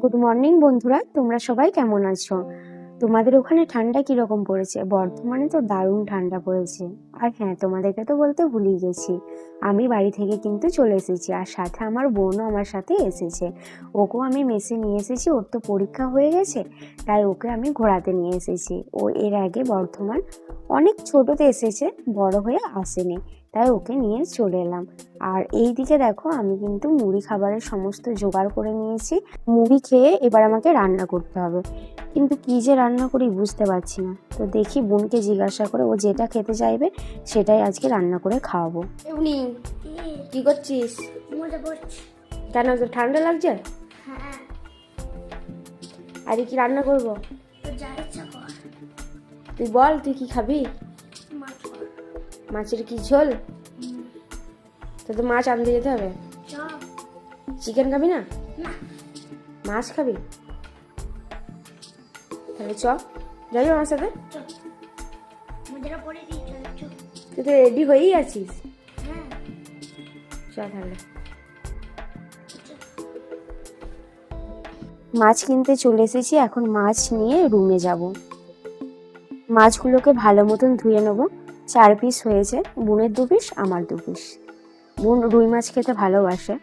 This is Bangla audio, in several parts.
গুড মর্নিং বন্ধুরা, তোমরা সবাই কেমন আছো? তোমাদের ওখানে ঠান্ডা কিরকম পড়েছে? বর্ধমানে তো দারুণ ঠান্ডা পড়েছে। আর হ্যাঁ, তোমাদেরকে তো বলতে ভুলেই গেছি, আমি বাড়ি থেকে কিন্তু চলে এসেছি, আর সাথে আমার বোনও আমার সাথে এসেছে। ওকেও আমি মেসে নিয়ে এসেছি, ওর তো পরীক্ষা হয়ে গেছে, তাই ওকে আমি ঘোরাতে নিয়ে এসেছি। ও এর আগে বর্ধমান অনেক ছোটতে এসেছে, বড় হয়ে আসেনি, তাই ওকে নিয়ে চলে এলাম। আর এই দিকে দেখো, আমি কিন্তু মুড়ি খাবারের সমস্ত জোগাড় করে নিয়েছি। মুড়ি খেয়ে এবার আমাকে রান্না করতে হবে, কিন্তু কি যে রান্না করি বুঝতে পারছি না। তো দেখি বোনকে জিজ্ঞাসা করে, ও যেটা খেতে চাইবে সেটাই আজকে রান্না করে খাওয়াবো। এমনি কি করছিস? কেন, তো ঠান্ডা লাগছে? আরে কি রান্না করবো? তুই বল, তুই কি খাবি? মাছের কি ঝোল? তো মাছ আনতে যেতে হবে। চিকেন খাবি না? মাছ খাবি? তাহলে চ, যাবি আমার সাথে? তুই তো রেডি হয়েই আছিস। চ তাহলে। মাছ কিনতে চলে এসেছি, এখন মাছ নিয়ে রুমে যাব। মাছগুলোকে ভালো মতন ধুয়ে নেব। 4 পিস হয়েছে, বোনের 2 পিস, আমার 2 পিস। বোন রুই মাছ খেতে ভালোবাসে।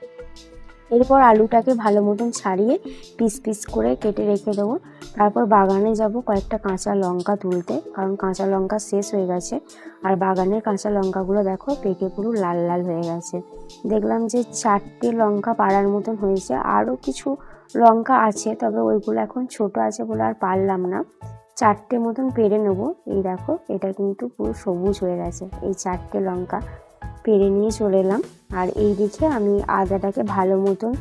এরপর আলুটাকে ভালো মতন ছাড়িয়ে পিস পিস করে কেটে রেখে দেবো। তারপর বাগানে যাব কয়েকটা কাঁচা লঙ্কা তুলতে, কারণ কাঁচা লঙ্কা শেষ হয়ে গেছে। আর বাগানের কাঁচা লঙ্কাগুলো দেখো পেকে পুরো লাল লাল হয়ে গেছে। দেখলাম যে 4টে লঙ্কা পাড়ার মতন হয়েছে, আরও কিছু লঙ্কা আছে, তবে ওইগুলো এখন ছোট আছে বলে আর পারলাম না। 4টে মতন পেরে নেবো। এই দেখো, এটা কিন্তু পুরো সবুজ হয়ে গেছে। এই 4টে লঙ্কা পেরে নিয়ে চলে এলাম। আর এই দিকে আমি আদাটাকে ভালো মতন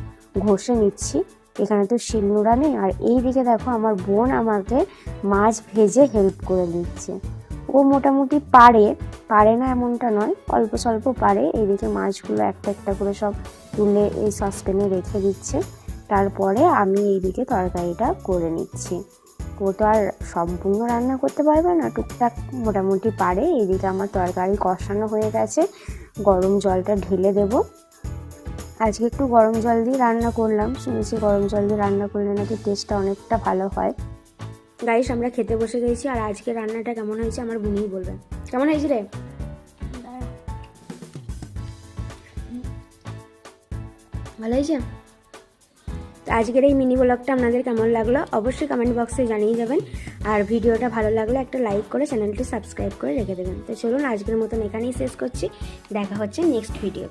ঘষে নিচ্ছি। এখানে তো শিলনোড়া নেই। আর এই দিকে দেখো, আমার বোন আমাকে মাছ ভেজে হেল্প করে দিচ্ছে। ও মোটামুটি পারে না এমনটা নয়, অল্প স্বল্প পারে। এইদিকে মাছগুলো একটা একটা করে সব তুলে এই সসপ্যানে রেখে দিচ্ছে। তারপরে আমি এইদিকে তরকারিটা করে নিচ্ছি। ও তো আর সম্পূর্ণ রান্না করতে পারবে না, টুকটাক মোটামুটি পারে। এইদিকে আমার তরকারি কষানো হয়ে গেছে, গরম জলটা ঢেলে দেব। আজকে একটু গরম জল দিয়ে রান্না করলাম, শুনেছি গরম জল দিয়ে রান্না করলে নাকি টেস্টটা অনেকটা ভালো হয়। গাইস, আমরা খেতে বসে গেছি, আর আজকে রান্নাটা কেমন হয়েছে আমার বোনই বলবে। কেমন হয়েছে রে? ভালো হয়েছে? আজকের এই মিনি ব্লগটা আপনাদের কেমন লাগলো অবশ্যই কমেন্ট বক্সে জানিয়ে যাবেন। আর ভিডিওটা ভালো লাগলে একটা লাইক করে চ্যানেলটি সাবস্ক্রাইব করে রেখে দেবেন। তো চলুন, আজকের মতন এখানেই শেষ করছি। দেখা হচ্ছে নেক্সট ভিডিওতে।